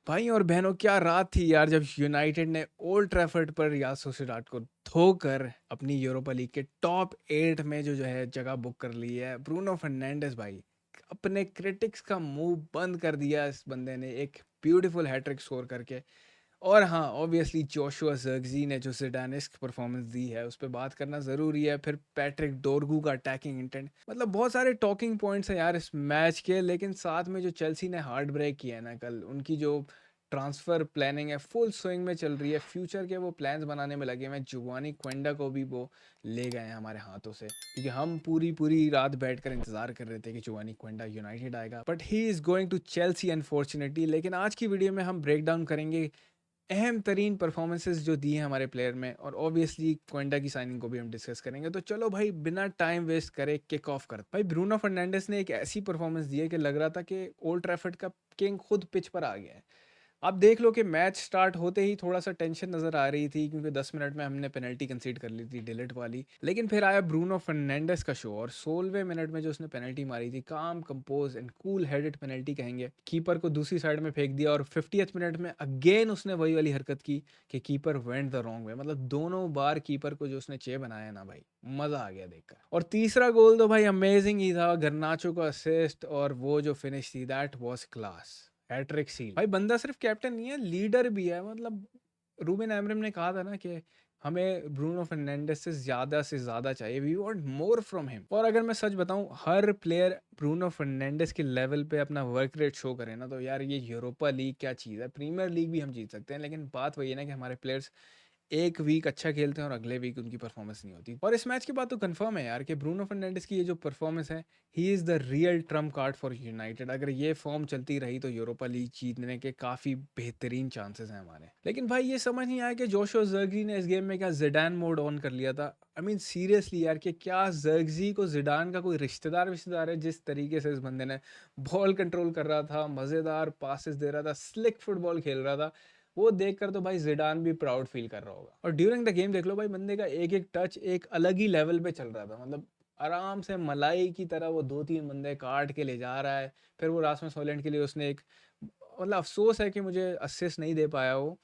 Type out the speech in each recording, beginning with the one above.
भाई और बहनों, क्या रात थी यार जब यूनाइटेड ने ओल्ड ट्रैफर्ड पर रियाल सोसिएडाद को धोकर अपनी यूरोपा लीग के टॉप 8 में जो जो है जगह बुक कर ली है। ब्रूनो फर्नांडिस भाई अपने क्रिटिक्स का मुंह बंद कर दिया इस बंदे ने एक ब्यूटीफुल हैट्रिक स्कोर करके। और हाँ, ऑब्वियसली जोशुआ ज़िरक्ज़ी ने जो ज़िडानिस्क परफॉर्मेंस दी है उस पे बात करना ज़रूरी है। फिर पैट्रिक डोरगू का अटैकिंग इंटेंट, मतलब बहुत सारे टॉकिंग पॉइंट्स हैं यार इस मैच के। लेकिन साथ में जो चेल्सी ने हार्ड ब्रेक किया है ना कल, उनकी जो ट्रांसफ़र प्लानिंग है फुल स्विंग में चल रही है। फ्यूचर के वो प्लान्स बनाने में लगे हुए हैं। जोवानी क्वेंडा को भी वो ले गए हैं हमारे हाथों से, क्योंकि हम पूरी पूरी रात बैठकर इंतजार कर रहे थे कि जोवानी क्वेंडा यूनाइटेड आएगा, but he is going to Chelsea unfortunately. लेकिन आज की वीडियो में हम ब्रेक डाउन करेंगे अहम तरीन परफॉर्मेंसेस जो दी हैं हमारे प्लेयर में, और ऑब्वियसली क्वेंडा की साइनिंग को भी हम डिस्कस करेंगे। तो चलो भाई बिना टाइम वेस्ट करे किक ऑफ कर। भाई ब्रूनो फर्नांडिस ने एक ऐसी परफॉर्मेंस दी है कि लग रहा था कि ओल्ड ट्रैफर्ड का किंग खुद पिच पर आ गया है। आप देख लो कि मैच स्टार्ट होते ही थोड़ा सा टेंशन नज़र आ रही थी, क्योंकि 10 मिनट में हमने पेनल्टी कंसीड कर ली थी डिलीट वाली। लेकिन फिर आया ब्रूनो फर्नांडिस का शो, और 16वें मिनट में जो उसने पेनल्टी मारी थी, काम compose and cool headed penalty कहेंगे, कीपर को दूसरी साइड में फेंक दिया। और 50th मिनट में अगेन उसने वही वाली हरकत की कि keeper went the wrong way. मतलब दोनों बार कीपर को जो उसने चे बनाया ना भाई, मज़ा आ गया देखकर। और तीसरा गोल तो भाई अमेजिंग ही था, गर्नाचो का असिस्ट, और वो जो फिनिश थी that was class. Hattrick seal भाई, बंदा सिर्फ कैप्टन नहीं है, लीडर भी है। मतलब रूबेन एमरिम ने कहा था ना कि हमें ब्रूनो फर्नांडिस से ज़्यादा चाहिए, we want more from him. और अगर मैं सच बताऊं, हर प्लेयर ब्रूनो फर्नांडिस के लेवल पे अपना वर्क रेट शो करे ना, तो यार ये यूरोपा लीग क्या चीज़ है। प्रीमियर लीग भी हम जीत सकते हैं, लेकिन बात वही है ना कि हमारे प्लेयर्स एक वीक अच्छा खेलते हैं और अगले वीक उनकी परफॉर्मेंस नहीं होती। और इस मैच के बाद तो कंफर्म है यार कि ब्रूनो फर्नांडिस की ये जो परफॉर्मेंस है, he is the real Trump card for United. अगर ये फॉर्म चलती रही तो यूरोपा लीग जीतने के काफ़ी बेहतरीन चांसेस हैं हमारे। लेकिन भाई ये समझ नहीं आया कि जोशुआ ज़िरक्ज़ी ने इस गेम में क्या जिडान मोड ऑन कर लिया था। आई मीन सीरियसली यार, कि क्या ज़िरक्ज़ी को जिडान का कोई रिश्तेदार है? जिस तरीके से इस बंदे ने बॉल कंट्रोल कर रहा था, मज़ेदार पासिस दे रहा था, स्लिक फुटबॉल खेल रहा था, वो देखकर तो भाई जिडान भी प्राउड फील कर रहा होगा। और ड्यूरिंग द गेम देख लो भाई, बंदे का एक एक टच एक अलग ही लेवल पे चल रहा था। मतलब आराम से मलाई की तरह वो 2-3 बंदे काट के ले जा रहा है। फिर वो रासमस हॉयलैंड के लिए उसने एक, मतलब अफसोस है कि मुझे असिस्ट नहीं दे पाया वो,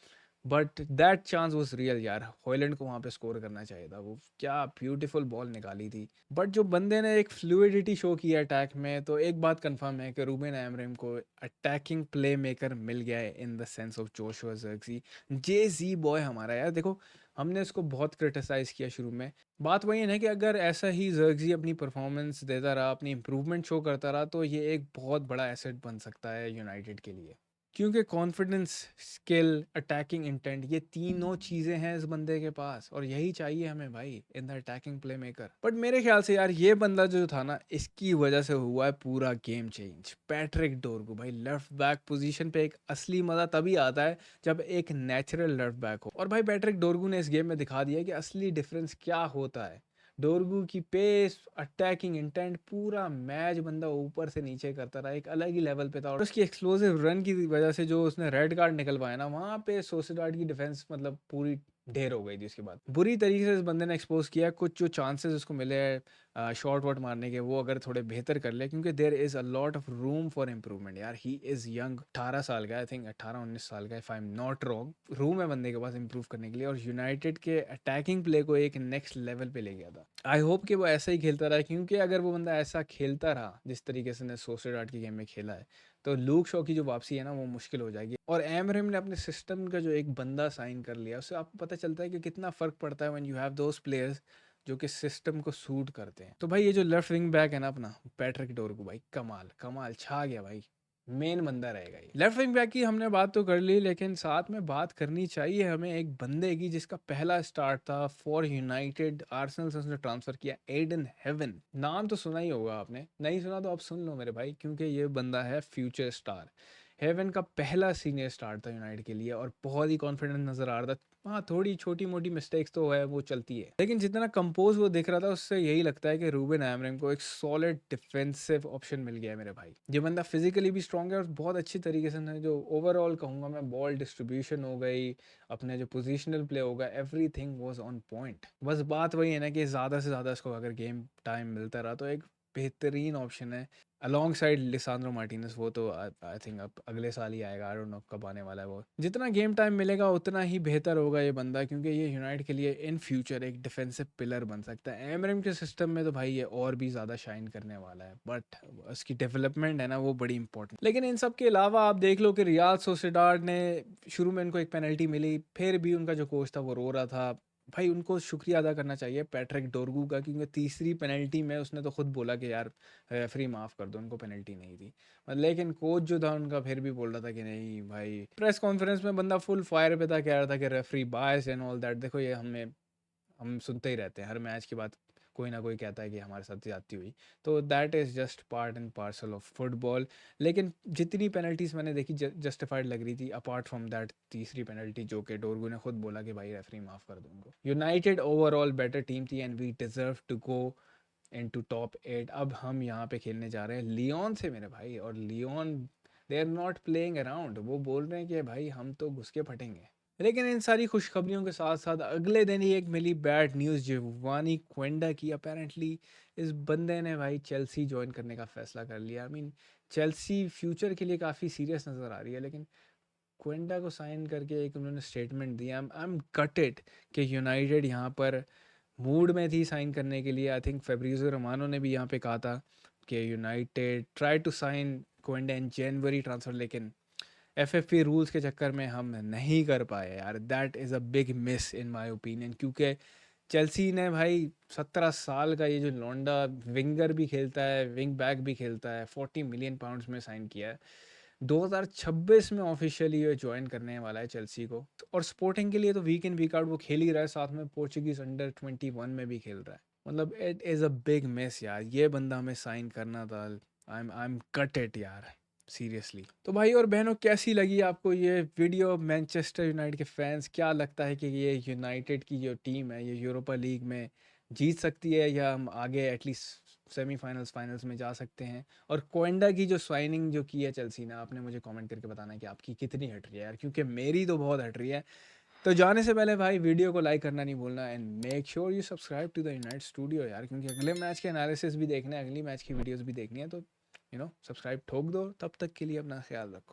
but that chance was real यार। हॉयलैंड को वहाँ पे स्कोर करना चाहिए था। वो क्या ब्यूटीफुल बॉल निकाली थी। बट जो बंदे ने एक फ्लूइडिटी शो किया अटैक में, तो एक बात कंफर्म है कि रूबेन एमरिम को अटैकिंग प्ले मेकर मिल गया है in the sense of Joshua Zirkzee. J G boy हमारा यार। देखो, हमने इसको बहुत क्रिटिसाइज़ किया शुरू में। बात वही है ना कि अगर ऐसा ही ज़िरक्ज़ी अपनी परफॉर्मेंस देता रहा, अपनी इंप्रूवमेंट शो करता रहा, तो ये एक बहुत बड़ा एसेट बन सकता है यूनाइटेड के लिए। क्योंकि कॉन्फिडेंस, स्किल, अटैकिंग इंटेंट, ये तीनों चीज़ें हैं इस बंदे के पास, और यही चाहिए हमें भाई in the attacking play maker. But मेरे ख्याल से यार ये बंदा जो था ना, इसकी वजह से हुआ है पूरा गेम चेंज। पैट्रिक डोरगू भाई, लेफ्ट बैक पोजीशन पे एक असली मज़ा तभी आता है जब एक नेचुरल लेफ्ट बैक हो। और भाई पैट्रिक डोरगू ने इस गेम में दिखा दिया कि असली डिफरेंस क्या होता है। डोरगू की पेस, अटैकिंग इंटेंट, पूरा मैच बंदा ऊपर से नीचे करता रहा, एक अलग ही लेवल पे था। और उसकी एक्सप्लोसिव रन की वजह से जो उसने रेड कार्ड निकलवाया ना, वहाँ पे सोसिएडाड की डिफेंस मतलब पूरी ढेर हो गई थी। उसके बाद बुरी तरीके से इस बंदे ने एक्सपोज किया। कुछ जो चांसेस उसको मिले हैं शॉर्ट वॉट मारने के, वो अगर थोड़े बेहतर कर ले, क्योंकि there is a lot of room for improvement यार। ही इज़ यंग, 18 साल का, आई थिंक 18-19 साल का, if I am not wrong. Room है बंदे के पास इंप्रूव करने के लिए, और यूनाइटेड के अटैकिंग प्ले को एक नेक्स्ट लेवल पे ले गया था। आई होप कि वो ऐसा ही खेलता रहा, क्योंकि अगर वो बंदा ऐसा खेलता रहा जिस तरीके से ने सोसिएडाड की गेम में खेला है, तो लूक शॉ की जो वापसी है ना, वो मुश्किल हो जाएगी। और एमरिम ने अपने सिस्टम का जो एक बंदा साइन कर लिया, उससे आपको पता चलता है कि कितना फ़र्क पड़ता है when you have those players जो कि सिस्टम को सूट करते हैं। तो भाई ये जो लेफ्ट विंग बैक है ना अपना, पैट्रिक डोरगू भाई, कमाल कमाल छा गया भाई। मेन बंदा रहेगा ये। लेफ्ट विंग बैक की हमने बात तो कर ली, लेकिन साथ में बात करनी चाहिए हमें एक बंदे की जिसका पहला स्टार्ट था फॉर यूनाइटेड। आर्सेनल से उसने ट्रांसफर किया, एडन हेवन। नाम तो सुना ही होगा आपने, नहीं सुना तो आप सुन लो मेरे भाई, क्योंकि ये बंदा है फ्यूचर स्टार। हेवन का पहला सीनियर स्टार्ट था यूनाइटेड के लिए, और बहुत ही कॉन्फिडेंट नजर आ रहा था। हाँ, थोड़ी छोटी मोटी मिस्टेक्स तो है, वो चलती है, लेकिन जितना कंपोज वो दिख रहा था, उससे यही लगता है कि रूबेन आमरिम को एक सॉलिड डिफेंसिव ऑप्शन मिल गया है मेरे भाई। ये बंदा फिजिकली भी स्ट्रांग है, और बहुत अच्छी तरीके से ना, जो ओवरऑल कहूँगा मैं, बॉल डिस्ट्रीब्यूशन हो गई, अपने जो पोजिशनल प्ले होगा, एवरीथिंग वाज ऑन पॉइंट। बस बात वही है ना कि ज़्यादा से ज़्यादा इसको अगर गेम टाइम मिलता रहा तो एक बेहतरीन ऑप्शन है अलोंगसाइड लिसांड्रो मार्टिनेज, वो तो आई थिंक अब अगले साल ही आएगा, आई डोंट नो कब आने वाला है वो। जितना गेम टाइम मिलेगा उतना ही बेहतर होगा ये बंदा, क्योंकि ये यूनाइटेड के लिए इन फ्यूचर एक डिफेंसिव पिलर बन सकता है। एमरेम के सिस्टम में तो भाई ये और भी ज़्यादा शाइन करने वाला है, बट उसकी डेवलपमेंट है ना वो बड़ी इंपॉर्टेंट। लेकिन इन सब के अलावा आप देख लो कि रियाल सोसिएडाड ने शुरू में उनको एक पेनल्टी मिली, फिर भी उनका जो कोच था वो रो रहा था। भाई उनको शुक्रिया अदा करना चाहिए पैट्रिक डोरगू का, क्योंकि तीसरी पेनल्टी में उसने तो खुद बोला कि यार रेफरी माफ़ कर दो, उनको पेनल्टी नहीं थी। लेकिन कोच जो था उनका फिर भी बोल रहा था कि नहीं भाई। प्रेस कॉन्फ्रेंस में बंदा फुल फायर पे था, कह रहा था कि referee bias and all that. देखो ये हम सुनते ही रहते हैं हर मैच के बाद, कोई ना कोई कहता है कि हमारे साथ ज्यादती हुई। तो that is just part and parcel of football. लेकिन जितनी पेनल्टीज मैंने देखी जस्टिफाइड लग रही थी, अपार्ट फ्रॉम दैट तीसरी पेनल्टी जो कि डोरगू ने खुद बोला कि भाई रेफरी माफ़ कर दो उनको। यूनाइटेड ओवरऑल बेटर टीम थी and we deserve to go into top 8। अब हम यहाँ पे खेलने जा रहे हैं लियोन से मेरे भाई, और Leon they are not playing around. वो बोल रहे हैं कि भाई हम तो घुस के फटेंगे। लेकिन इन सारी खुशखबरियों के साथ साथ अगले दिन ही एक मिली बैड न्यूज़ जिवानी क्वेंडा की। अपेरेंटली इस बंदे ने भाई चेल्सी ज्वाइन करने का फैसला कर लिया। आई मीन चेल्सी फ्यूचर के लिए काफ़ी सीरियस नज़र आ रही है, लेकिन क्वेंडा को साइन करके एक उन्होंने स्टेटमेंट दिया। आई एम गटेड कि यूनाइटेड यहाँ पर मूड में थी साइन करने के लिए। आई थिंक फेब्रिज़ो रोमानो ने भी यहाँ पे कहा था कि United try to sign Quenda in January transfer, लेकिन एफएफपी रूल्स के चक्कर में हम नहीं कर पाए यार। That is a big miss in my opinion, क्योंकि चेल्सी ने भाई 17 साल का ये जो लौंडा विंगर भी खेलता है, विंग बैक भी खेलता है, 40 मिलियन पाउंड्स में साइन किया है। 2026 में ऑफिशियली ये ज्वाइन करने वाला है चेल्सी को। और स्पोर्टिंग के लिए तो वीक इन वीक आउट वो खेल ही रहा है, साथ में पोर्चुगीज अंडर 21 में भी खेल रहा है। मतलब it is a big miss यार, ये बंदा हमें साइन करना था। आई एम कट इट यार, सीरियसली। तो भाई और बहनों, कैसी लगी आपको ये वीडियो? मैनचेस्टर यूनाइटेड के फैंस, क्या लगता है कि ये यूनाइटेड की जो टीम है ये यूरोपा लीग में जीत सकती है, या हम आगे एटलीस्ट सेमीफाइनल्स फाइनल्स में जा सकते हैं? और कोएंडा की जो साइनिंग जो की है चेल्सी ने, आपने मुझे कमेंट करके बताना है कि आपकी कितनी हट रही है यार, क्योंकि मेरी तो बहुत हट रही है। तो जाने से पहले भाई वीडियो को लाइक करना नहीं भूलना, and make sure you subscribe to the United studio यार, क्योंकि अगले मैच के एनालिसिस भी देखने हैं, अगली मैच की वीडियोस भी देखनी है। तो सब्सक्राइब ठोक दो। तब तक के लिए अपना ख्याल रखो।